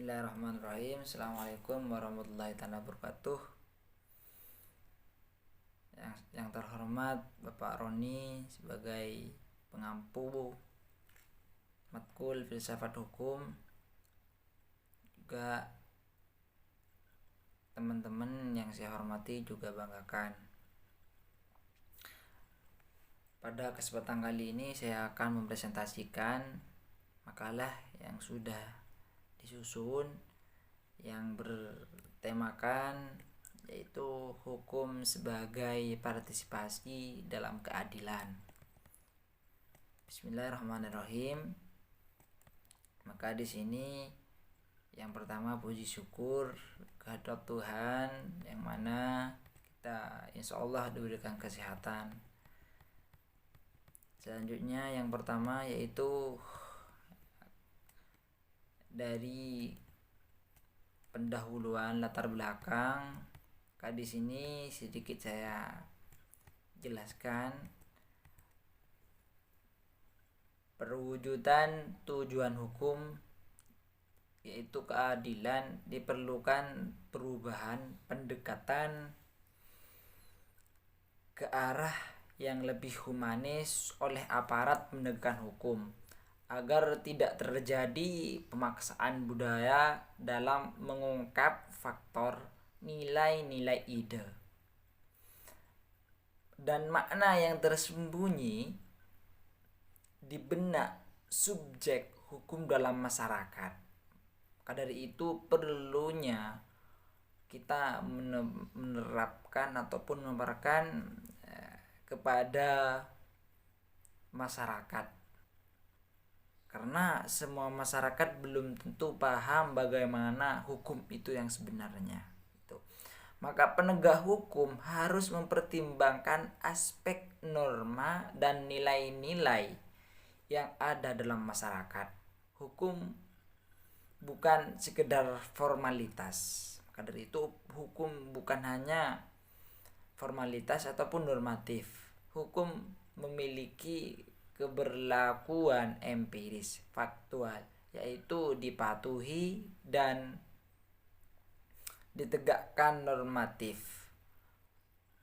Bismillahirrahmanirrahim. Assalamualaikum warahmatullahi wabarakatuh. Yang terhormat Bapak Roni sebagai pengampu matkul filsafat hukum, juga teman-teman yang saya hormati juga banggakan. Pada kesempatan kali ini saya akan mempresentasikan makalah yang sudah disusun yang bertemakan yaitu hukum sebagai partisipasi dalam keadilan. Bismillahirrahmanirrahim. Maka di sini yang pertama puji syukur kehadirat Tuhan yang mana kita insya Allah diberikan kesehatan. Selanjutnya yang pertama yaitu dari pendahuluan latar belakang. Maka di sini sedikit saya jelaskan perwujudan tujuan hukum yaitu keadilan diperlukan perubahan pendekatan ke arah yang lebih humanis oleh aparat penegak hukum agar tidak terjadi pemaksaan budaya dalam mengungkap faktor nilai-nilai ide dan makna yang tersembunyi di benak subjek hukum dalam masyarakat. Maka dari itu perlunya kita menerapkan ataupun menerapkan kepada masyarakat, karena semua masyarakat belum tentu paham bagaimana hukum itu yang sebenarnya. Maka penegak hukum harus mempertimbangkan aspek norma dan nilai-nilai yang ada dalam masyarakat. Hukum bukan sekedar formalitas. Maka dari itu hukum bukan hanya formalitas ataupun normatif. Hukum memiliki keberlakuan empiris faktual, yaitu dipatuhi dan ditegakkan normatif,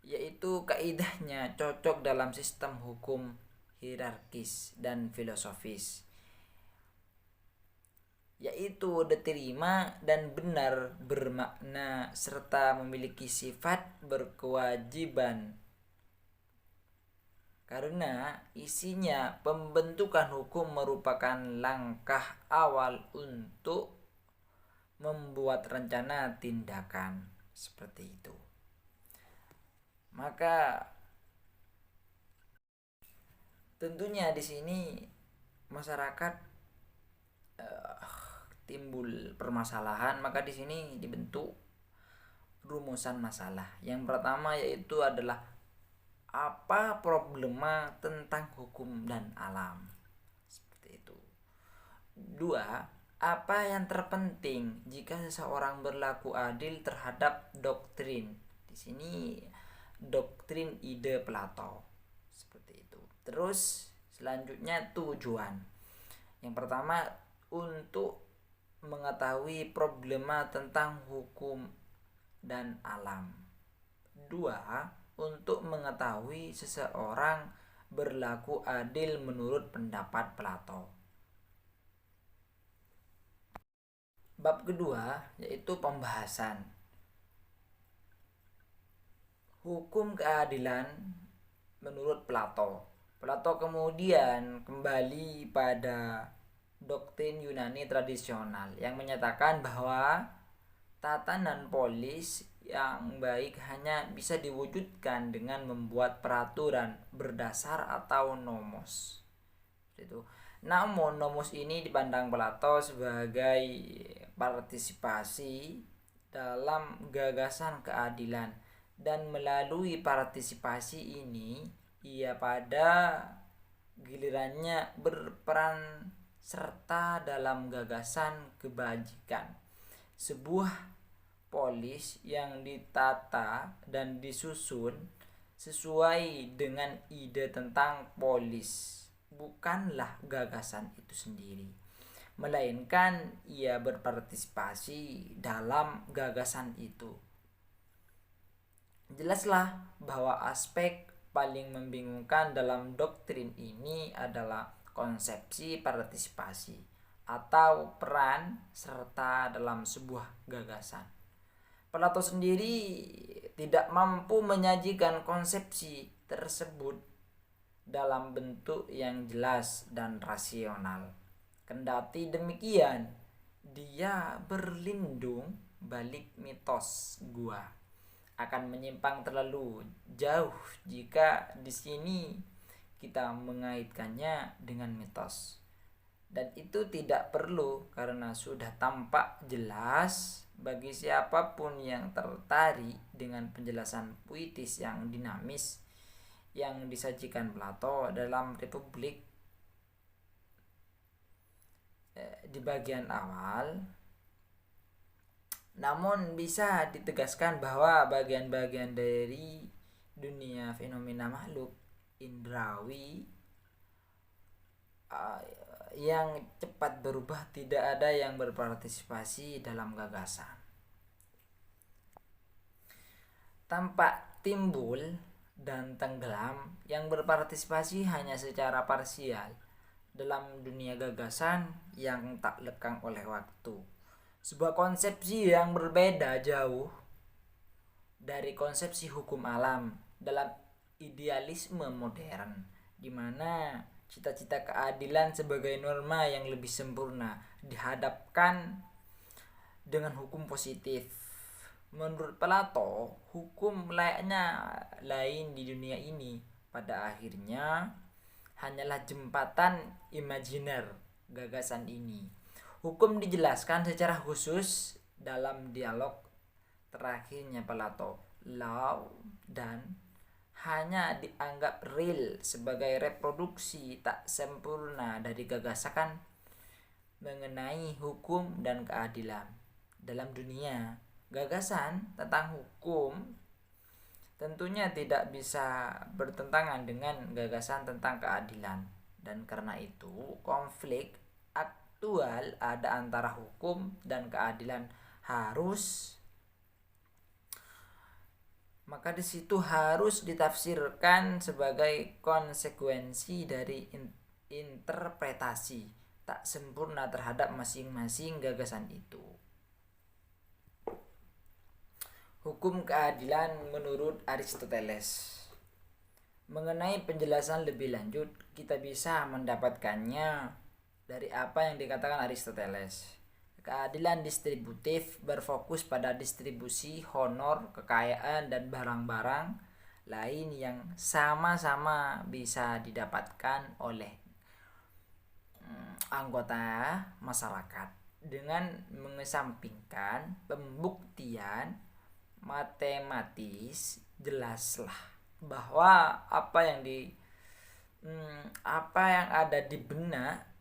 yaitu kaidahnya cocok dalam sistem hukum hierarkis dan filosofis, yaitu diterima dan benar bermakna serta memiliki sifat berkewajiban, karena isinya pembentukan hukum merupakan langkah awal untuk membuat rencana tindakan seperti itu. Maka tentunya di sini masyarakat timbul permasalahan, maka di sini dibentuk rumusan masalah. Yang pertama yaitu adalah apa problema tentang hukum dan alam. Seperti itu. 2. Apa yang terpenting jika seseorang berlaku adil terhadap doktrin. Di sini doktrin ide Plato. Seperti itu. Terus selanjutnya tujuan. Yang pertama untuk mengetahui problema tentang hukum dan alam. 2. Untuk mengetahui seseorang berlaku adil menurut pendapat Plato. Bab kedua yaitu pembahasan hukum keadilan menurut Plato. Plato kemudian kembali pada doktrin Yunani tradisional yang menyatakan bahwa tatanan polis yang baik hanya bisa diwujudkan dengan membuat peraturan berdasar atau nomos. Itu. Namun nomos ini dipandang Plato sebagai partisipasi dalam gagasan keadilan, dan melalui partisipasi ini ia pada gilirannya berperan serta dalam gagasan kebajikan. Sebuah polis yang ditata dan disusun sesuai dengan ide tentang polis, bukanlah gagasan itu sendiri. melainkan ia berpartisipasi dalam gagasan itu. Jelaslah bahwa aspek paling membingungkan dalam doktrin ini adalah konsepsi partisipasi atau peran serta dalam sebuah gagasan. Plato sendiri tidak mampu menyajikan konsepsi tersebut dalam bentuk yang jelas dan rasional. Kendati demikian, dia berlindung balik mitos gua. Akan menyimpang terlalu jauh jika di sini kita mengaitkannya dengan mitos. Dan itu tidak perlu karena sudah tampak jelas bagi siapapun yang tertarik dengan penjelasan puitis yang dinamis yang disajikan Plato dalam Republik di bagian awal. Namun bisa ditegaskan bahwa bagian-bagian dari dunia fenomena makhluk indrawi yang cepat berubah tidak ada yang berpartisipasi dalam gagasan. Tampak timbul dan tenggelam yang berpartisipasi hanya secara parsial dalam dunia gagasan yang tak lekang oleh waktu. Sebuah konsepsi yang berbeda jauh dari konsepsi hukum alam dalam idealisme modern, di mana cita-cita keadilan sebagai norma yang lebih sempurna dihadapkan dengan hukum positif. Menurut Plato, hukum layaknya lain di dunia ini pada akhirnya hanyalah jembatan imajiner gagasan ini. Hukum dijelaskan secara khusus dalam dialog terakhirnya Plato, law, dan hanya dianggap real sebagai reproduksi tak sempurna dari gagasan mengenai hukum dan keadilan dalam dunia. Gagasan tentang hukum tentunya tidak bisa bertentangan dengan gagasan tentang keadilan, dan karena itu konflik aktual ada antara hukum dan keadilan maka di situ harus ditafsirkan sebagai konsekuensi dari interpretasi tak sempurna terhadap masing-masing gagasan itu. Hukum keadilan menurut Aristoteles. Mengenai penjelasan lebih lanjut, kita bisa mendapatkannya dari apa yang dikatakan Aristoteles. Keadilan distributif berfokus pada distribusi honor, kekayaan, dan barang-barang lain yang sama-sama bisa didapatkan oleh anggota masyarakat dengan mengesampingkan pembuktian matematis. Jelaslah bahwa apa yang ada di benak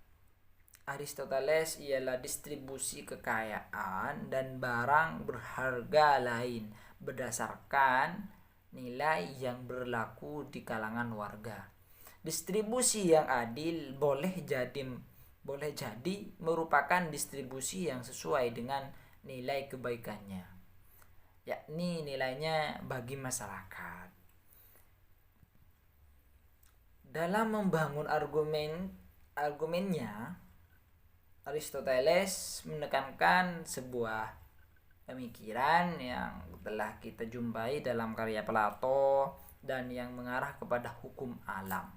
Aristoteles ialah distribusi kekayaan dan barang berharga lain berdasarkan nilai yang berlaku di kalangan warga. Distribusi yang adil boleh jadi merupakan distribusi yang sesuai dengan nilai kebaikannya, yakni nilainya bagi masyarakat. Dalam membangun argumennya, Aristoteles menekankan sebuah pemikiran yang telah kita jumpai dalam karya Plato dan yang mengarah kepada hukum alam.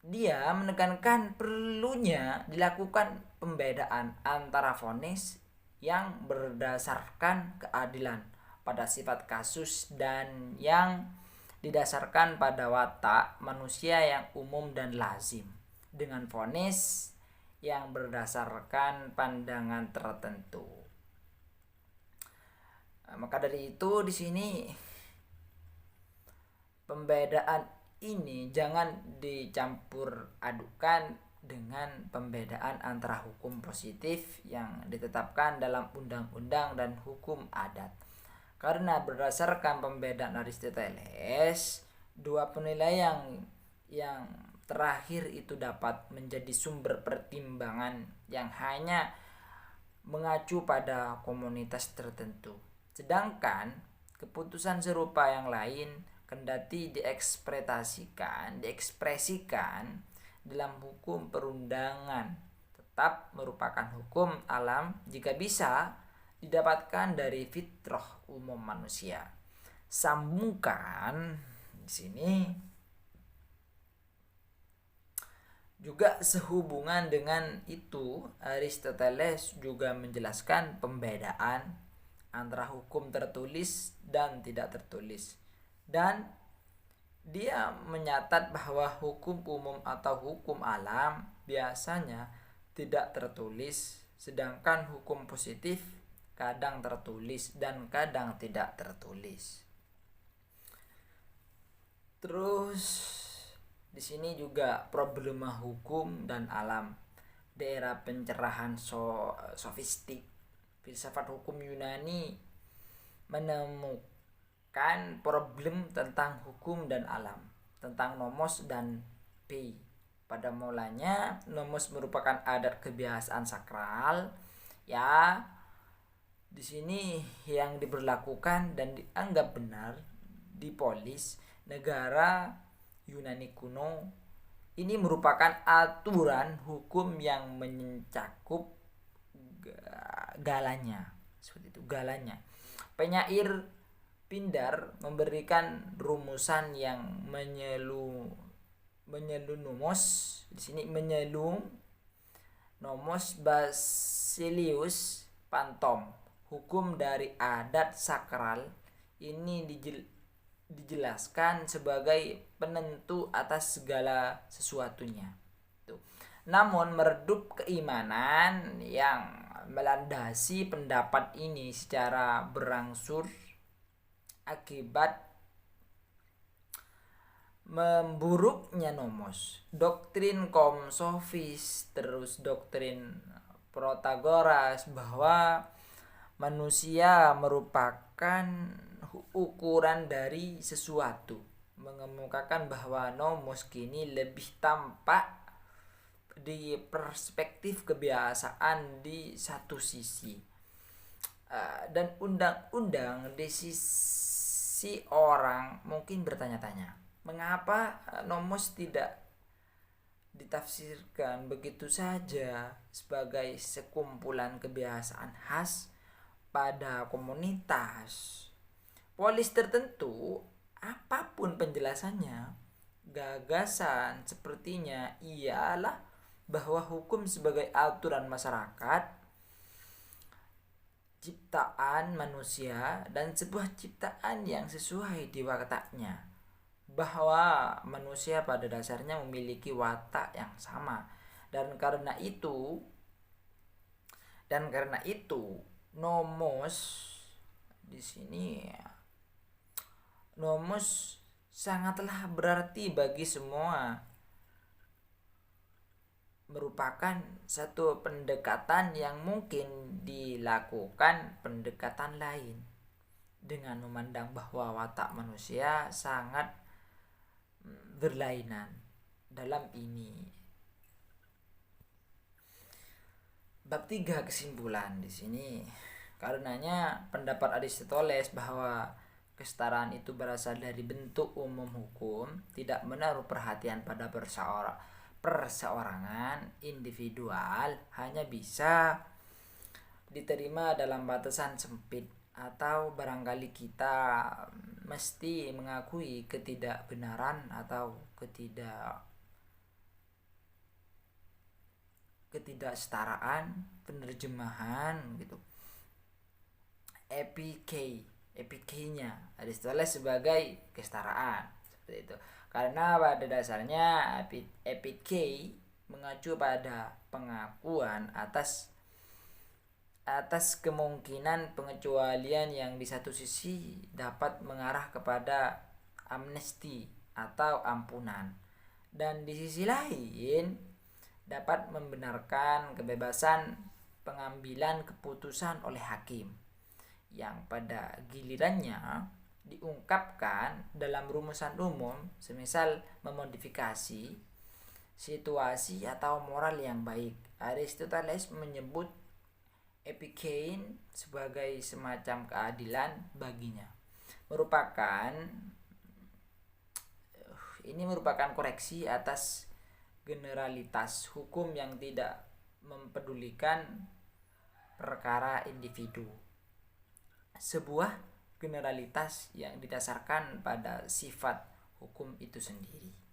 Dia menekankan perlunya dilakukan pembedaan antara vonis yang berdasarkan keadilan pada sifat kasus dan yang didasarkan pada watak manusia yang umum dan lazim, dengan vonis yang berdasarkan pandangan tertentu. Maka dari itu di sini pembedaan ini jangan dicampur adukan dengan pembedaan antara hukum positif yang ditetapkan dalam undang-undang dan hukum adat. Karena berdasarkan pembedaan Aristoteles, dua penilaian yang terakhir itu dapat menjadi sumber pertimbangan yang hanya mengacu pada komunitas tertentu. Sedangkan keputusan serupa yang lain kendati diekspresikan dalam hukum perundangan tetap merupakan hukum alam jika bisa didapatkan dari fitrah umum manusia. Sambungkan di sini juga sehubungan dengan itu, Aristoteles juga menjelaskan pembedaan antara hukum tertulis dan tidak tertulis. Dan dia menyatat bahwa hukum umum atau hukum alam biasanya tidak tertulis, sedangkan hukum positif kadang tertulis dan kadang tidak tertulis. Terus di sini juga problema hukum dan alam. Daerah pencerahan sofistik, filsafat hukum Yunani menemukan problem tentang hukum dan alam, tentang nomos dan pei. Pada mulanya nomos merupakan adat kebiasaan sakral, ya di sini yang diberlakukan dan dianggap benar di polis negara Yunani kuno. Ini merupakan aturan hukum yang mencakup galanya, seperti itu, galanya. Penyair Pindar memberikan rumusan yang menyelum nomos, di sini menyelum nomos Basilius Pantom. Hukum dari adat sakral ini dijelaskan sebagai penentu atas segala sesuatunya. Namun meredup keimanan yang melandasi pendapat ini secara berangsur akibat memburuknya nomos. Doktrin kaum sofis, terus doktrin Protagoras bahwa manusia merupakan ukuran dari sesuatu, mengemukakan bahwa nomos kini lebih tampak di perspektif kebiasaan di satu sisi, dan undang-undang di sisi orang mungkin bertanya-tanya, mengapa nomos tidak ditafsirkan begitu saja sebagai sekumpulan kebiasaan khas pada komunitas polis tertentu. Apapun penjelasannya, gagasan sepertinya ialah bahwa hukum sebagai aturan masyarakat, ciptaan manusia, dan sebuah ciptaan yang sesuai di wataknya, bahwa manusia pada dasarnya memiliki watak yang sama, dan karena itu nomos di sini, nomos sangatlah berarti bagi semua, merupakan satu pendekatan yang mungkin dilakukan pendekatan lain dengan memandang bahwa watak manusia sangat berlainan dalam ini. Bab 3 kesimpulan di sini. Karenanya pendapat Aristoteles bahwa kesetaraan itu berasal dari bentuk umum hukum, tidak menaruh perhatian pada perseorangan individual, hanya bisa diterima dalam batasan sempit, atau barangkali kita mesti mengakui ketidakbenaran atau ketidaksetaraan penerjemahan gitu. Epikeinya Aristoteles sebagai kesetaraan, seperti itu. Karena pada dasarnya epikei mengacu pada pengakuan atas kemungkinan pengecualian yang di satu sisi dapat mengarah kepada amnesti atau ampunan, dan di sisi lain dapat membenarkan kebebasan pengambilan keputusan oleh hakim, yang pada gilirannya diungkapkan dalam rumusan umum, semisal memodifikasi situasi atau moral yang baik. Aristoteles menyebut epikein sebagai semacam keadilan baginya. Ini merupakan koreksi atas generalitas hukum yang tidak mempedulikan perkara individu. Sebuah generalitas yang didasarkan pada sifat hukum itu sendiri.